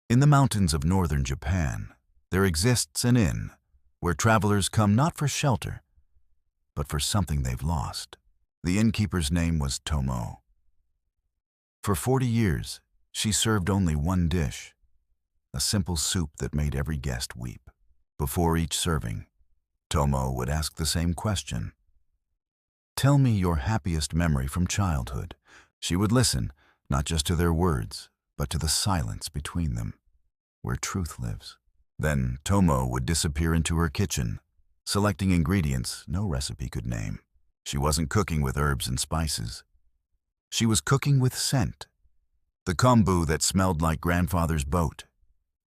In the mountains of northern Japan, there exists an inn where travelers come not for shelter, but for something they've lost. The innkeeper's name was Tomoe. For 40 years, she served only one dish, a simple soup that made every guest weep. Before each serving, Tomoe would ask the same question. "Tell me your happiest memory from childhood." She would listen, not just to their words, but to the silence between them, where truth lives. Then Tomoe would disappear into her kitchen, selecting ingredients no recipe could name. She wasn't cooking with herbs and spices. She was cooking with scent. The kombu that smelled like grandfather's boat,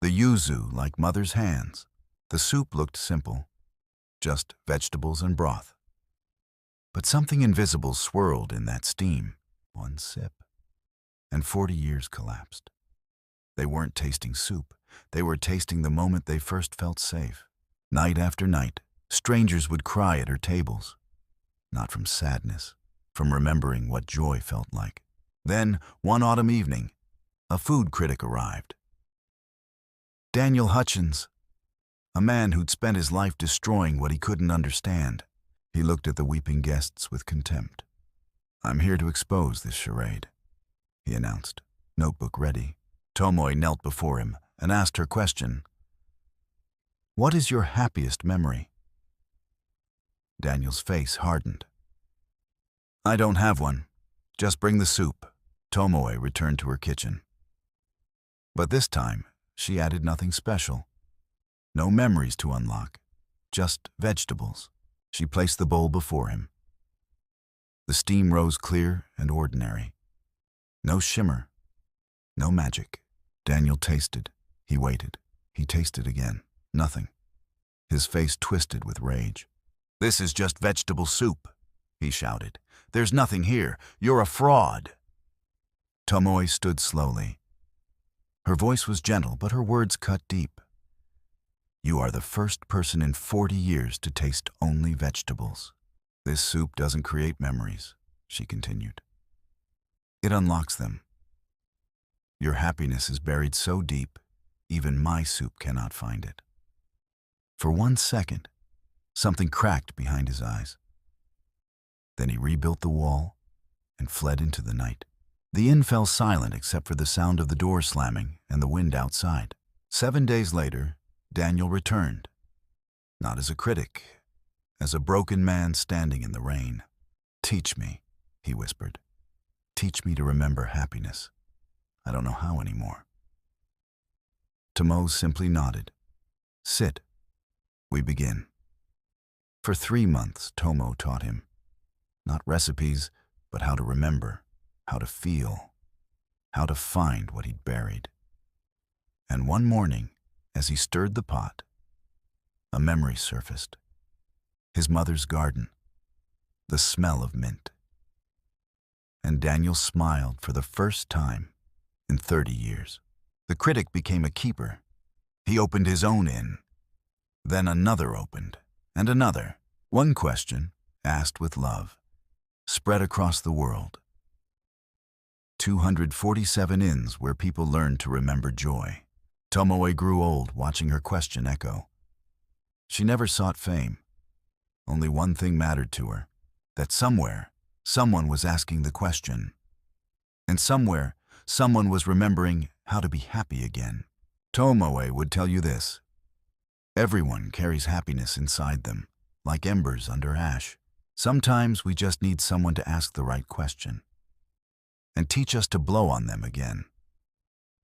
the yuzu like mother's hands. The soup looked simple, just vegetables and broth. But something invisible swirled in that steam. One sip, and 40 years collapsed. They weren't tasting soup. They were tasting the moment they first felt safe. Night after night, strangers would cry at her tables. Not from sadness, from remembering what joy felt like. Then, one autumn evening, a food critic arrived. Daniel Hutchins, a man who'd spent his life destroying what he couldn't understand. He looked at the weeping guests with contempt. "I'm here to expose this charade," he announced, notebook ready. Tomoe knelt before him and asked her question. "What is your happiest memory?" Daniel's face hardened. "I don't have one. Just bring the soup." Tomoe returned to her kitchen. But this time, she added nothing special. No memories to unlock, just vegetables. She placed the bowl before him. The steam rose clear and ordinary. No shimmer, no magic. Daniel tasted. He waited. He tasted again. Nothing. His face twisted with rage. "This is just vegetable soup," he shouted. "There's nothing here. You're a fraud." Tomoe stood slowly. Her voice was gentle, but her words cut deep. "You are the first person in 40 years to taste only vegetables. This soup doesn't create memories," she continued. "It unlocks them. Your happiness is buried so deep, even my soup cannot find it." For 1 second, something cracked behind his eyes. Then he rebuilt the wall and fled into the night. The inn fell silent except for the sound of the door slamming and the wind outside. 7 days later, Daniel returned, not as a critic, as a broken man standing in the rain. "Teach me," he whispered. "Teach me to remember happiness. I don't know how anymore." Tomoe simply nodded. "Sit. We begin." For 3 months, Tomoe taught him, not recipes, but how to remember, how to feel, how to find what he'd buried. And one morning, as he stirred the pot, a memory surfaced. His mother's garden, the smell of mint. And Daniel smiled for the first time in 30 years. The critic became a keeper. He opened his own inn. Then another opened, and another. One question, asked with love, spread across the world. 247 inns where people learned to remember joy. Tomoe grew old watching her question echo. She never sought fame. Only one thing mattered to her, that somewhere, someone was asking the question. And somewhere, someone was remembering how to be happy again. Tomoe would tell you this: everyone carries happiness inside them, like embers under ash. Sometimes we just need someone to ask the right question and teach us to blow on them again.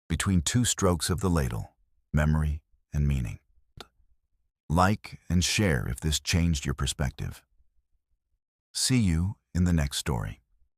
Between 2 strokes of the ladle, memory and meaning. Like and share if this changed your perspective. See you in the next story.